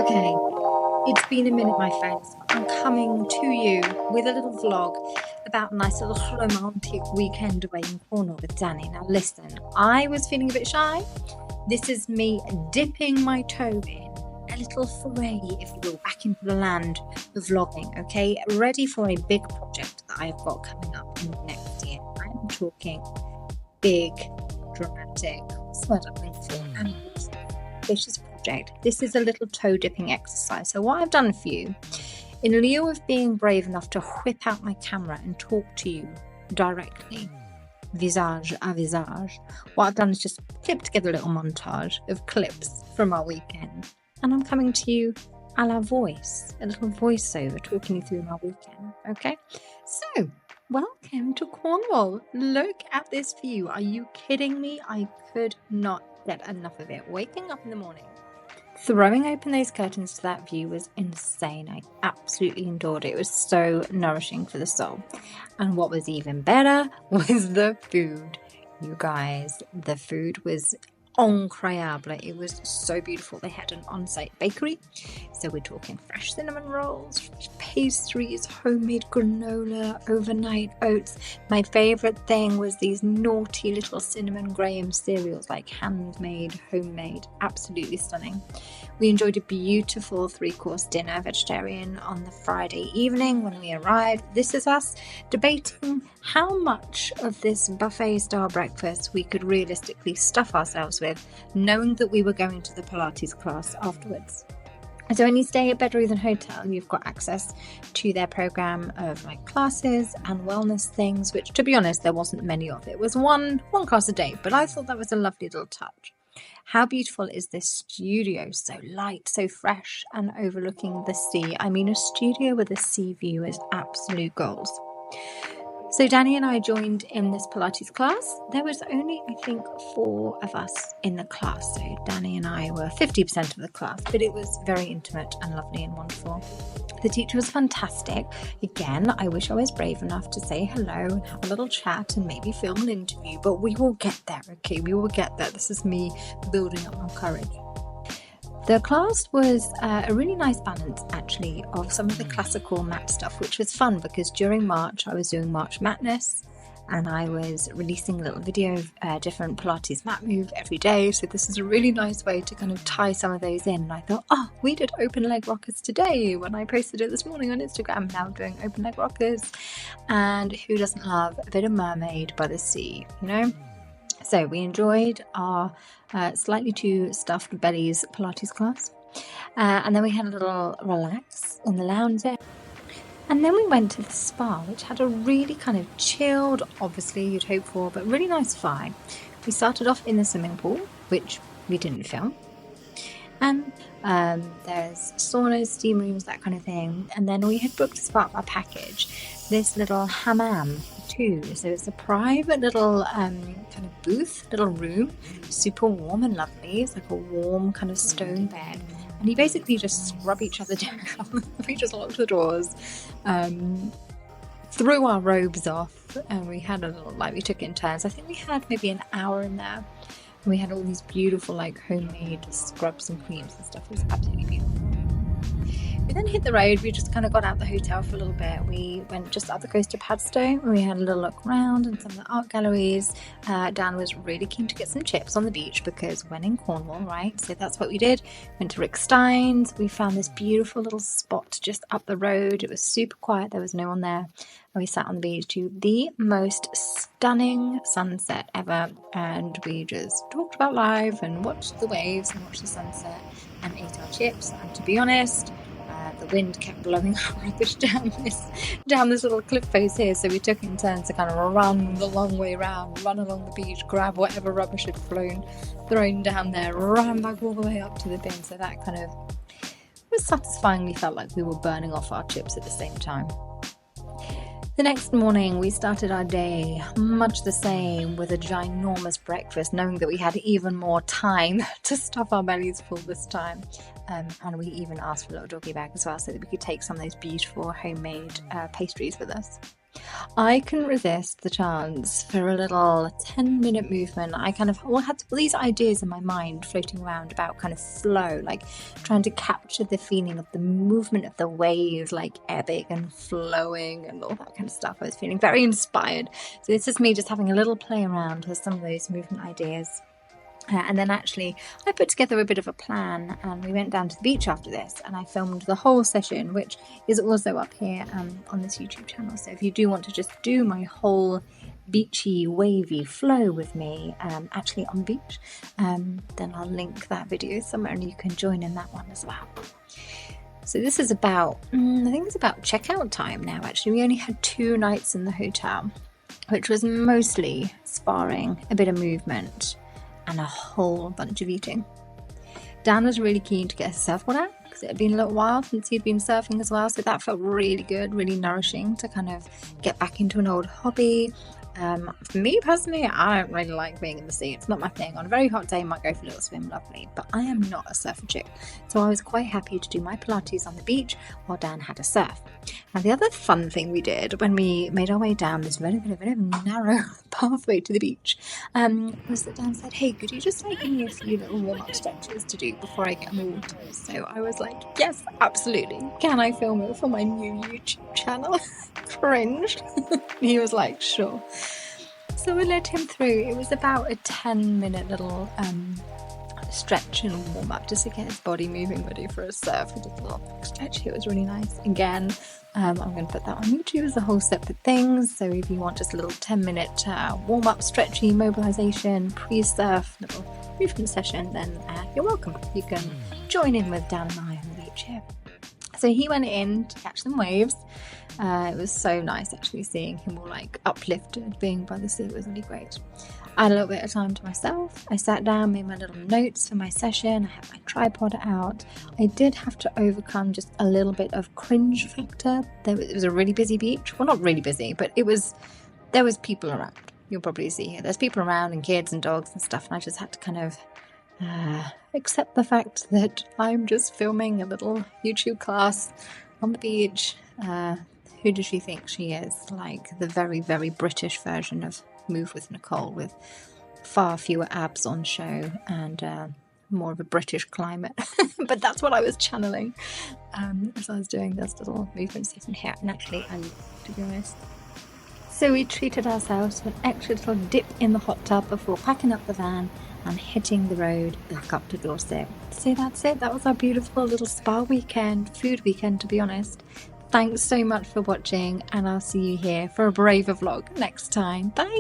Okay, it's been a minute, my friends. I'm coming to you with a little vlog about a nice little romantic weekend away in Cornwall with Danny. Now listen, I was feeling a bit shy. This is me dipping my toe in a little foray, if you will, back into the land of vlogging, okay? Ready for a big project that I've got coming up in the next year. I'm talking big, dramatic, what's the word I'm looking for? Ambitious project. This is a little toe dipping exercise. So what I've done for you, in lieu of being brave enough to whip out my camera and talk to you directly, visage à visage, what I've done is just clip together a little montage of clips from our weekend. And I'm coming to you a la voice, a little voiceover talking you through my weekend, okay? So, welcome to Cornwall. Look at this view. Are you kidding me? I could not get enough of it. Waking up in the morning, throwing open those curtains to that view was insane. I absolutely adored it. It was so nourishing for the soul. And what was even better was the food. You guys, the food was incroyable. It was so beautiful. They had an on-site bakery, so we're talking fresh cinnamon rolls, fresh pastries, homemade granola, overnight oats. My favorite thing was these naughty little cinnamon graham cereals, like handmade, homemade, absolutely stunning. We enjoyed a beautiful 3-course dinner, vegetarian, on the Friday evening when we arrived. This is us debating how much of this buffet style breakfast we could realistically stuff ourselves with, knowing that we were going to the Pilates class afterwards. So when you stay at Bedruthan Hotel, you've got access to their program of like classes and wellness things, which, to be honest, there wasn't many of. It was one class a day, but I thought that was a lovely little touch. How beautiful is this studio? So light, so fresh, and overlooking the sea. I mean, a studio with a sea view is absolute goals. So Danny and I joined in this Pilates class. There was only, I think, 4 of us in the class. So Danny and I were 50% of the class, but it was very intimate and lovely and wonderful. The teacher was fantastic. Again, I wish I was brave enough to say hello and have a little chat and maybe film an interview, but we will get there, okay? We will get there. This is me building up my courage. The class was a really nice balance, actually, of some of the classical mat stuff, which was fun because during March I was doing March Madness and I was releasing a little video of different Pilates mat move every day. So this is a really nice way to kind of tie some of those in. And I thought, we did open leg rockers today when I posted it this morning on Instagram. Now doing open leg rockers. And who doesn't love a bit of mermaid by the sea, you know? So we enjoyed our slightly too stuffed bellies Pilates class. And then we had a little relax in the lounge there. And then we went to the spa, which had a really kind of chilled, obviously you'd hope for, but really nice vibe. We started off in the swimming pool, which we didn't film. And there's saunas, steam rooms, that kind of thing. And then we had booked as part of our package this little hammam too. So it's a private little kind of booth, little room, super warm and lovely. It's like a warm kind of stone bed. And you basically just scrub each other down. We just locked the doors, threw our robes off, and we had a little, like, we took it in turns. I think we had maybe an hour in there. And we had all these beautiful, like, homemade scrubs and creams and stuff. It was absolutely beautiful. We then hit the road. We just kind of got out the hotel for a little bit. We went just up the coast to Padstow and we had a little look around and some of the art galleries. Dan was really keen to get some chips on the beach because when in Cornwall, right? So that's what we did. Went to Rick Stein's. We found this beautiful little spot just up the road. It was super quiet. There was no one there. And we sat on the beach to the most stunning sunset ever. And we just talked about life and watched the waves and watched the sunset and ate our chips. And to be honest, the wind kept blowing our rubbish down this little cliff face here, so we took in turns to kind of run the long way around, run along the beach, grab whatever rubbish had thrown down there, run back all the way up to the bin. So that kind of was satisfying. We felt like we were burning off our chips at the same time. The next morning we started our day much the same, with a ginormous breakfast, knowing that we had even more time to stuff our bellies full this time. And we even asked for a little doggy bag as well, so that we could take some of those beautiful homemade pastries with us. I couldn't resist the chance for a little 10-minute movement. I kind of had these ideas in my mind floating around about kind of flow, like trying to capture the feeling of the movement of the waves, like ebbing and flowing and all that kind of stuff. I was feeling very inspired. So this is me just having a little play around with some of those movement ideas. And then actually I put together a bit of a plan, and we went down to the beach after this, and I filmed the whole session, which is also up here on this YouTube channel. So if you do want to just do my whole beachy wavy flow with me actually on the beach, then I'll link that video somewhere and you can join in that one as well. So this is about, I think it's about checkout time now actually. We only had 2 nights in the hotel, which was mostly sparring, a bit of movement, and a whole bunch of eating. Dan was really keen to get his surfboard out because it had been a little while since he'd been surfing as well, so that felt really good, really nourishing to kind of get back into an old hobby. For me personally, I don't really like being in the sea. It's not my thing. On a very hot day, I might go for a little swim, lovely, but I am not a surfer chick. So I was quite happy to do my Pilates on the beach while Dan had a surf. And the other fun thing we did when we made our way down this very, very, very narrow pathway to the beach was that Dan said, hey, could you just give me a few little warm-up stretches to do before I get in the water? So I was like, yes, absolutely. Can I film it for my new YouTube channel? Cringe. He was like, sure. So we led him through. It was about a 10-minute little stretch and warm up just to get his body moving, ready for a surf. We did a little stretch. It was really nice. Again, I'm going to put that on YouTube as a whole separate thing. So if you want just a little 10-minute warm up, stretchy mobilization, pre-surf, little movement session, then you're welcome. You can join in with Dan and I on the beach here. So he went in to catch some waves. It was so nice actually seeing him all like uplifted, being by the sea. It was really great. I had a little bit of time to myself. I sat down, made my little notes for my session. I had my tripod out. I did have to overcome just a little bit of cringe factor. It was a really busy beach. Well, not really busy, but there was people around. You'll probably see here. There's people around and kids and dogs and stuff. And I just had to kind of accept the fact that I'm just filming a little YouTube class on the beach. Who does she think she is? Like the very, very British version of Move with Nicole, with far fewer abs on show and more of a British climate. But that's what I was channeling as I was doing this little movement session here. And actually, to be honest. So we treated ourselves to an extra little dip in the hot tub before packing up the van and hitting the road back up to Dorset. So that's it. That was our beautiful little spa weekend, food weekend, to be honest. Thanks so much for watching, and I'll see you here for a braver vlog next time. Bye!